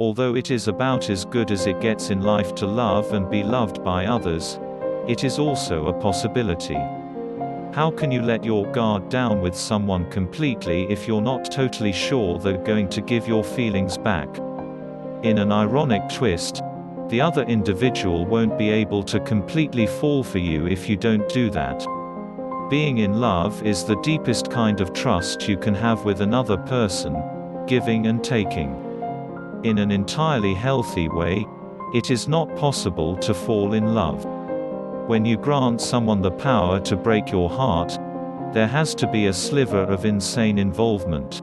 Although it is about as good as it gets in life to love and be loved by others, it is also a possibility. How can you let your guard down with someone completely if you're not totally sure they're going to give your feelings back? In an ironic twist, the other individual won't be able to completely fall for you if you don't do that. Being in love is the deepest kind of trust you can have with another person, giving and taking. In an entirely healthy way, it is not possible to fall in love. When you grant someone the power to break your heart, there has to be a sliver of insane involvement.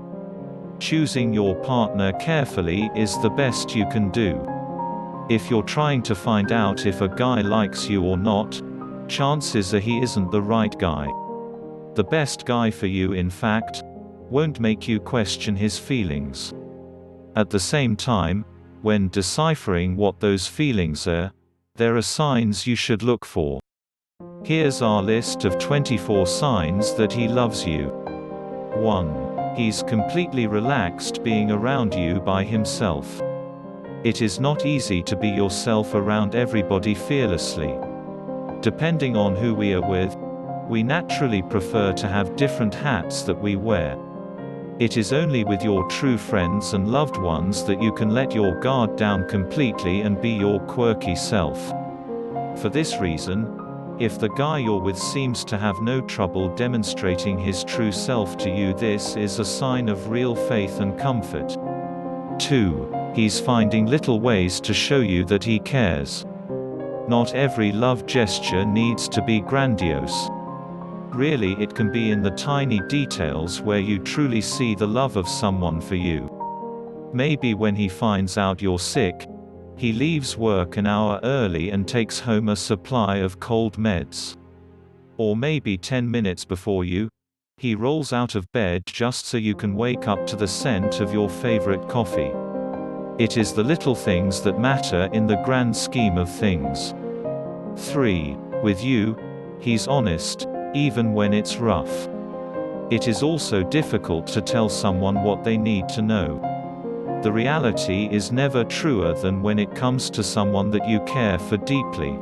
Choosing your partner carefully is the best you can do. If you're trying to find out if a guy likes you or not, chances are he isn't the right guy. The best guy for you, in fact, won't make you question his feelings. At the same time, when deciphering what those feelings are, there are signs you should look for. Here's our list of 24 signs that he loves you. 1. He's completely relaxed being around you by himself. It is not easy to be yourself around everybody fearlessly. Depending on who we are with, we naturally prefer to have different hats that we wear. It is only with your true friends and loved ones that you can let your guard down completely and be your quirky self. For this reason, if the guy you're with seems to have no trouble demonstrating his true self to you, this is a sign of real faith and comfort. 2. He's finding little ways to show you that he cares. Not every love gesture needs to be grandiose. Really, it can be in the tiny details where you truly see the love of someone for you. Maybe when he finds out you're sick, he leaves work an hour early and takes home a supply of cold meds. Or maybe 10 minutes before you, he rolls out of bed just so you can wake up to the scent of your favorite coffee. It is the little things that matter in the grand scheme of things. 3. With you, he's honest, even when it's rough. It is also difficult to tell someone what they need to know. The reality is never truer than when it comes to someone that you care for deeply.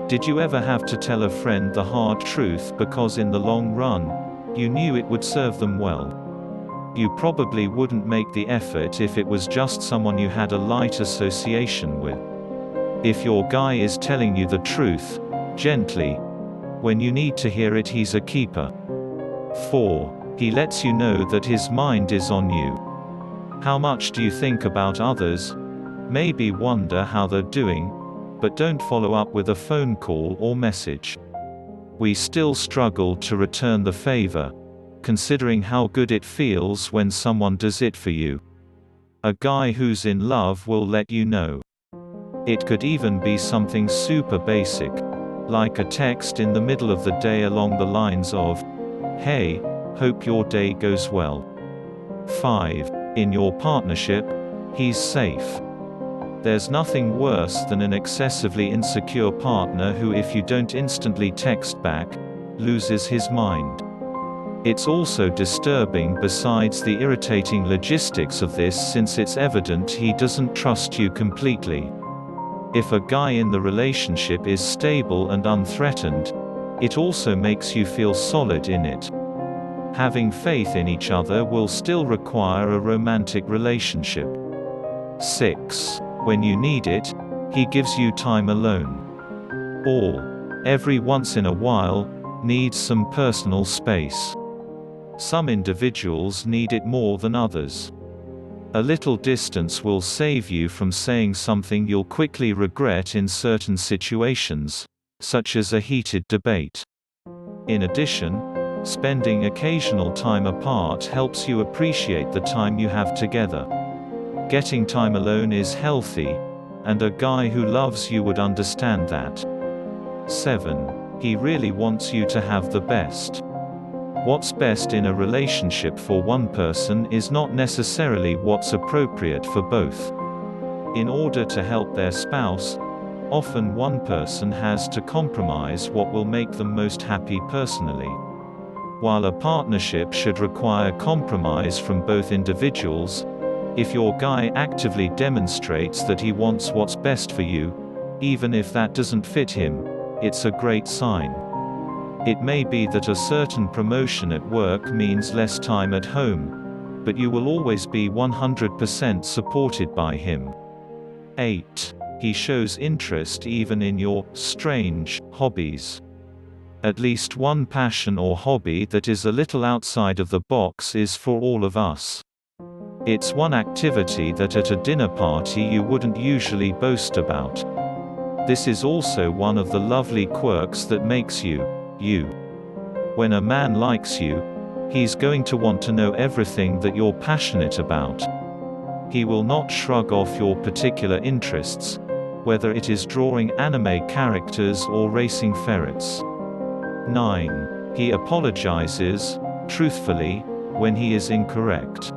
Did you ever have to tell a friend the hard truth because in the long run, you knew it would serve them well? You probably wouldn't make the effort if it was just someone you had a light association with. If your guy is telling you the truth, gently, when you need to hear it, he's a keeper. 4. He lets you know that his mind is on you. How much do you think about others? Maybe wonder how they're doing, but don't follow up with a phone call or message. We still struggle to return the favor, considering how good it feels when someone does it for you. A guy who's in love will let you know. It could even be something super basic, like a text in the middle of the day along the lines of, "Hey, hope your day goes well." 5. In your partnership, he's safe. There's nothing worse than an excessively insecure partner who, if you don't instantly text back, loses his mind. It's also disturbing besides the irritating logistics of this, since it's evident he doesn't trust you completely. If a guy in the relationship is stable and unthreatened, it also makes you feel solid in it. Having faith in each other will still require a romantic relationship. 6. When you need it, he gives you time alone. Or, every once in a while, needs some personal space. Some individuals need it more than others. A little distance will save you from saying something you'll quickly regret in certain situations, such as a heated debate. In addition, spending occasional time apart helps you appreciate the time you have together. Getting time alone is healthy, and a guy who loves you would understand that. 7. He really wants you to have the best. What's best in a relationship for one person is not necessarily what's appropriate for both. In order to help their spouse, often one person has to compromise what will make them most happy personally. While a partnership should require compromise from both individuals, If your guy actively demonstrates that he wants what's best for you, even if that doesn't fit him, it's a great sign. It may be that a certain promotion at work means less time at home, but you will always be 100% supported by him. 8. He shows interest even in your strange hobbies. At least one passion or hobby that is a little outside of the box is for all of us. It's one activity that at a dinner party you wouldn't usually boast about. This is also one of the lovely quirks that makes you, you. When a man likes you, he's going to want to know everything that you're passionate about. He will not shrug off your particular interests, whether it is drawing anime characters or racing ferrets. 9. He apologizes, truthfully, when he is incorrect.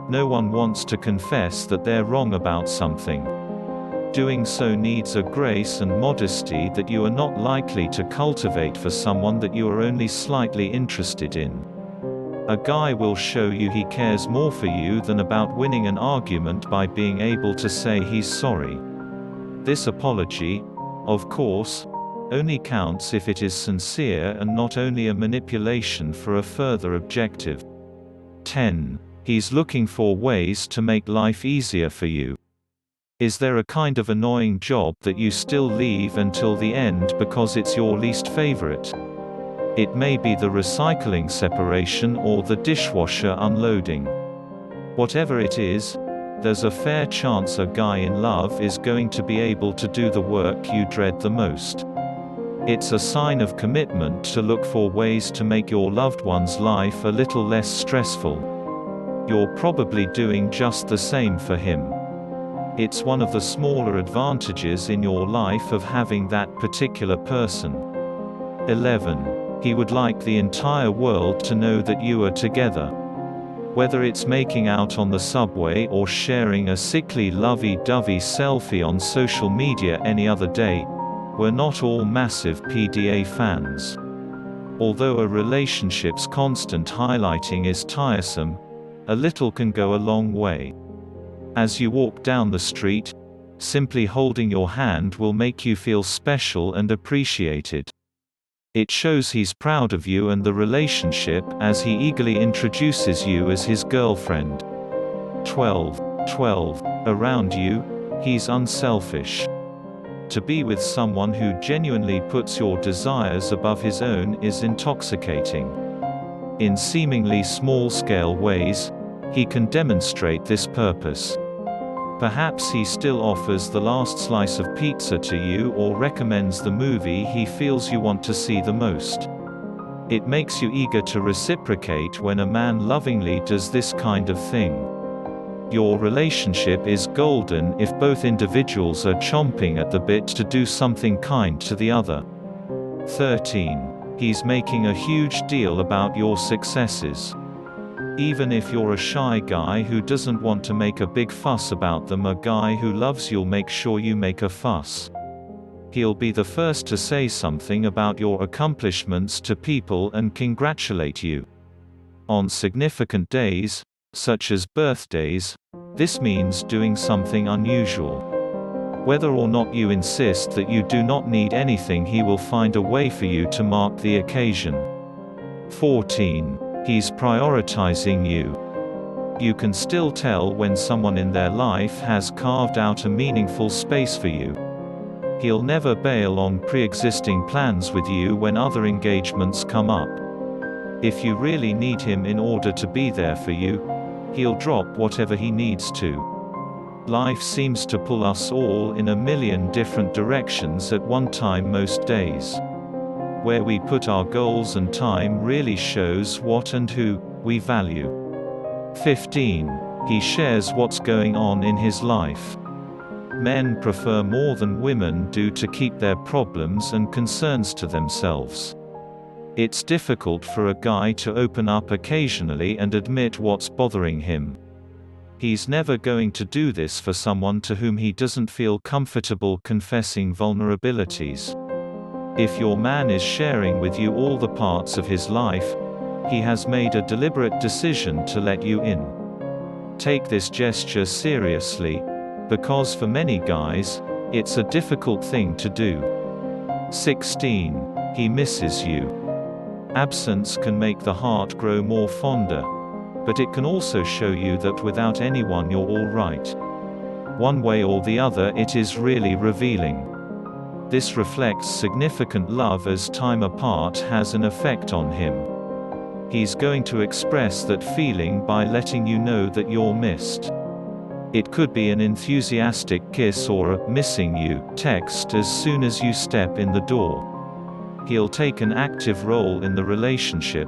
No one wants to confess that they're wrong about something. Doing so needs a grace and modesty that you are not likely to cultivate for someone that you are only slightly interested in. A guy will show you he cares more for you than about winning an argument by being able to say he's sorry. This apology, of course, only counts if it is sincere and not only a manipulation for a further objective. 10. He's looking for ways to make life easier for you. Is there a kind of annoying job that you still leave until the end because it's your least favorite? It may be the recycling separation or the dishwasher unloading. Whatever it is, there's a fair chance a guy in love is going to be able to do the work you dread the most. It's a sign of commitment to look for ways to make your loved one's life a little less stressful. You're probably doing just the same for him. It's one of the smaller advantages in your life of having that particular person. 11. He would like the entire world to know that you are together. Whether it's making out on the subway or sharing a sickly lovey-dovey selfie on social media any other day, we're not all massive PDA fans. Although a relationship's constant highlighting is tiresome, a little can go a long way. As you walk down the street, simply holding your hand will make you feel special and appreciated. It shows he's proud of you and the relationship as he eagerly introduces you as his girlfriend. 12. Around you, he's unselfish. To be with someone who genuinely puts your desires above his own is intoxicating. In seemingly small-scale ways, he can demonstrate this purpose. Perhaps he still offers the last slice of pizza to you or recommends the movie he feels you want to see the most. It makes you eager to reciprocate when a man lovingly does this kind of thing. Your relationship is golden if both individuals are chomping at the bit to do something kind to the other. 13. He's making a huge deal about your successes. Even if you're a shy guy who doesn't want to make a big fuss about them, a guy who loves you'll make sure you make a fuss. He'll be the first to say something about your accomplishments to people and congratulate you. On significant days, such as birthdays, this means doing something unusual. Whether or not you insist that you do not need anything, he will find a way for you to mark the occasion. 14. He's prioritizing you. You can still tell when someone in their life has carved out a meaningful space for you. He'll never bail on pre-existing plans with you when other engagements come up. If you really need him in order to be there for you, he'll drop whatever he needs to. Life seems to pull us all in a million different directions at one time most days. Where we put our goals and time really shows what and who we value. 15. He shares what's going on in his life. Men prefer more than women do to keep their problems and concerns to themselves. It's difficult for a guy to open up occasionally and admit what's bothering him. He's never going to do this for someone to whom he doesn't feel comfortable confessing vulnerabilities. If your man is sharing with you all the parts of his life, he has made a deliberate decision to let you in. Take this gesture seriously, because for many guys, it's a difficult thing to do. 16. He misses you. Absence can make the heart grow more fonder, but it can also show you that without anyone you're all right. One way or the other, it is really revealing. This reflects significant love, as time apart has an effect on him. He's going to express that feeling by letting you know that you're missed. It could be an enthusiastic kiss or a "missing you" text as soon as you step in the door. He'll take an active role in the relationship,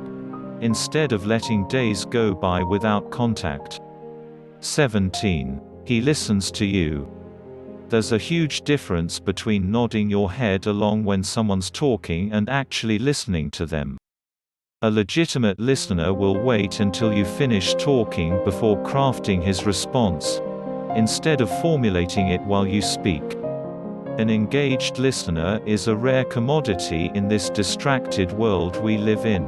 instead of letting days go by without contact. 17. He listens to you. There's a huge difference between nodding your head along when someone's talking and actually listening to them. A legitimate listener will wait until you finish talking before crafting his response, instead of formulating it while you speak. An engaged listener is a rare commodity in this distracted world we live in.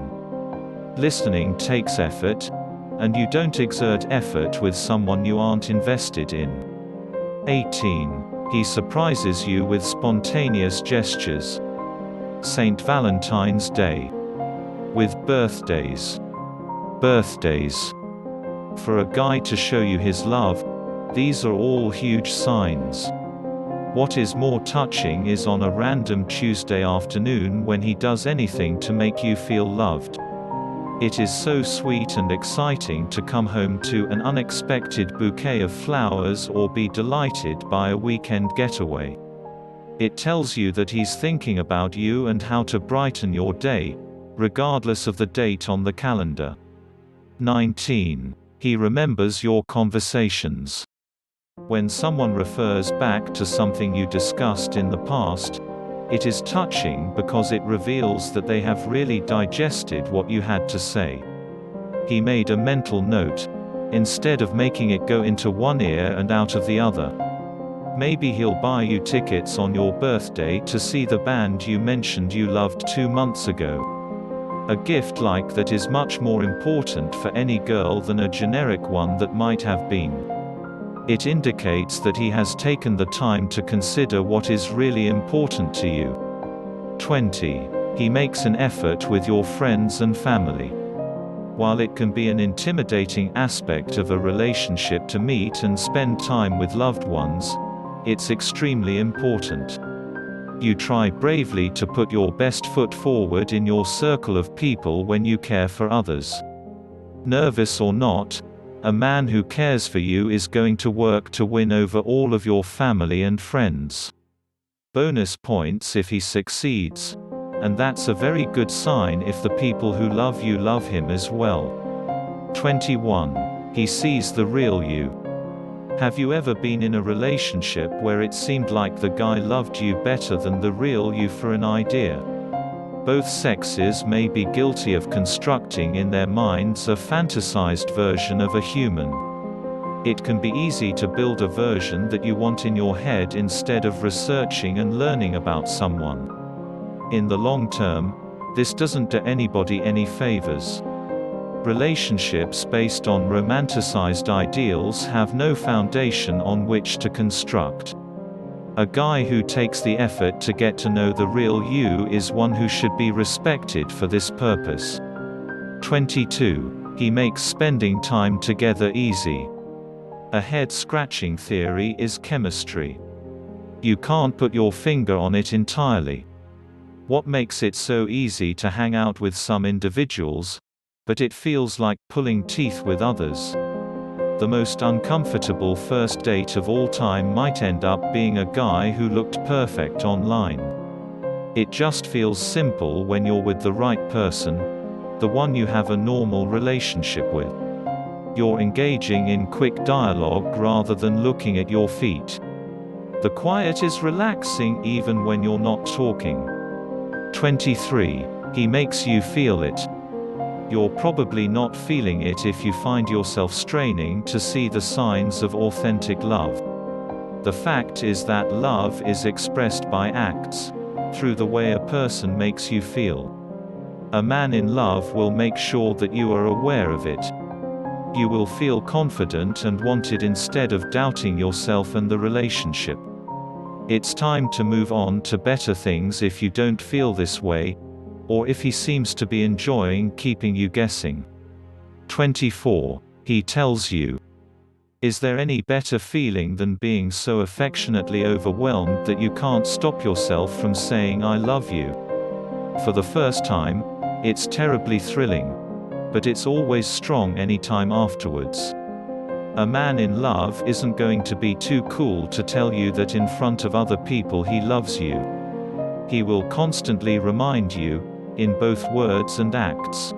Listening takes effort, and you don't exert effort with someone you aren't invested in. 18. He surprises you with spontaneous gestures. St. Valentine's Day. With birthdays. Birthdays. For a guy to show you his love, these are all huge signs. What is more touching is on a random Tuesday afternoon when he does anything to make you feel loved. It is so sweet and exciting to come home to an unexpected bouquet of flowers or be delighted by a weekend getaway. It tells you that he's thinking about you and how to brighten your day, regardless of the date on the calendar. 19. He remembers your conversations. When someone refers back to something you discussed in the past, it is touching because it reveals that they have really digested what you had to say. He made a mental note, instead of making it go into one ear and out of the other. Maybe he'll buy you tickets on your birthday to see the band you mentioned you loved 2 months ago. A gift like that is much more important for any girl than a generic one that might have been. It indicates that he has taken the time to consider what is really important to you. 20. He makes an effort with your friends and family. While it can be an intimidating aspect of a relationship to meet and spend time with loved ones, it's extremely important. You try bravely to put your best foot forward in your circle of people when you care for others. Nervous or not, a man who cares for you is going to work to win over all of your family and friends. Bonus points if he succeeds, and that's a very good sign if the people who love you love him as well. 21. He sees the real you. Have you ever been in a relationship where it seemed like the guy loved you better than the real you for an idea? Both sexes may be guilty of constructing in their minds a fantasized version of a human. It can be easy to build a version that you want in your head instead of researching and learning about someone. In the long term, this doesn't do anybody any favors. Relationships based on romanticized ideals have no foundation on which to construct. A guy who takes the effort to get to know the real you is one who should be respected for this purpose. 22. He makes spending time together easy. A head-scratching theory is chemistry. You can't put your finger on it entirely. What makes it so easy to hang out with some individuals, but it feels like pulling teeth with others? The most uncomfortable first date of all time might end up being a guy who looked perfect online. It just feels simple when you're with the right person, the one you have a normal relationship with. You're engaging in quick dialogue rather than looking at your feet. The quiet is relaxing even when you're not talking. 23. He makes you feel it. You're probably not feeling it if you find yourself straining to see the signs of authentic love. The fact is that love is expressed by acts, through the way a person makes you feel. A man in love will make sure that you are aware of it. You will feel confident and wanted instead of doubting yourself and the relationship. It's time to move on to better things if you don't feel this way, or if he seems to be enjoying keeping you guessing. 24. He tells you. Is there any better feeling than being so affectionately overwhelmed that you can't stop yourself from saying I love you? For the first time, it's terribly thrilling. But it's always strong anytime afterwards. A man in love isn't going to be too cool to tell you that in front of other people he loves you. He will constantly remind you, in both words and acts.